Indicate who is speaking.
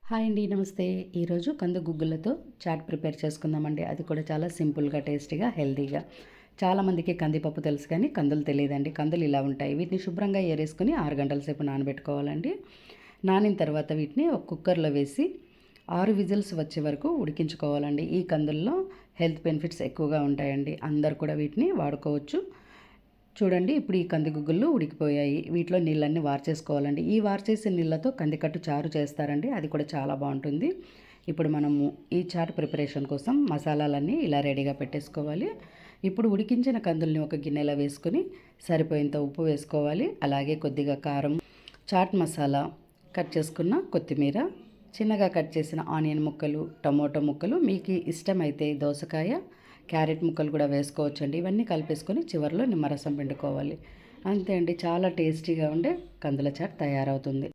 Speaker 1: Hi అండి, నమస్తే. ఈరోజు కంది గుగ్గులతో చాట్ ప్రిపేర్ చేసుకుందామండి. అది కూడా చాలా సింపుల్గా, టేస్టీగా, హెల్తీగా. చాలామందికి కందిపప్పు తెలుసు కానీ కందులు తెలియదండి. కందులు ఇలా ఉంటాయి. వీటిని శుభ్రంగా ఏరేసుకొని 6 గంటల సేపు నానబెట్టుకోవాలండి. నానిన తర్వాత వీటిని ఒక కుక్కర్లో వేసి 6 విజిల్స్ వచ్చే వరకు ఉడికించుకోవాలండి. ఈ కందుల్లో హెల్త్ బెనిఫిట్స్ ఎక్కువగా ఉంటాయండి. అందరు కూడా వీటిని వాడుకోవచ్చు. చూడండి, ఇప్పుడు ఈ కంది గుగ్గులు ఉడికిపోయాయి. వీటిలో నీళ్ళన్నీ వార్చేసుకోవాలండి. ఈ వార్చేసిన నీళ్ళతో కందికట్టు చారు చేస్తారండి. అది కూడా చాలా బాగుంటుంది. ఇప్పుడు మనము ఈ చారు ప్రిపరేషన్ కోసం మసాలాలన్నీ ఇలా రెడీగా పెట్టేసుకోవాలి. ఇప్పుడు ఉడికించిన కందుల్ని ఒక గిన్నెలో వేసుకొని సరిపోయేంత ఉప్పు వేసుకోవాలి. అలాగే కొద్దిగా కారం, చాట్ మసాలా, కట్ చేసుకున్న కొత్తిమీర, చిన్నగా కట్ చేసిన ఆనియన్ ముక్కలు, టమోటో ముక్కలు, మీకు ఇష్టమైతే దోసకాయ, క్యారెట్ ముక్కలు కూడా వేసుకోవచ్చండి. ఇవన్నీ కలిపేసుకొని చివరిలో నిమ్మరసం పిండుకోవాలి. అంతే అండి, చాలా టేస్టీగా ఉండే కందుల చాట్ తయారవుతుంది.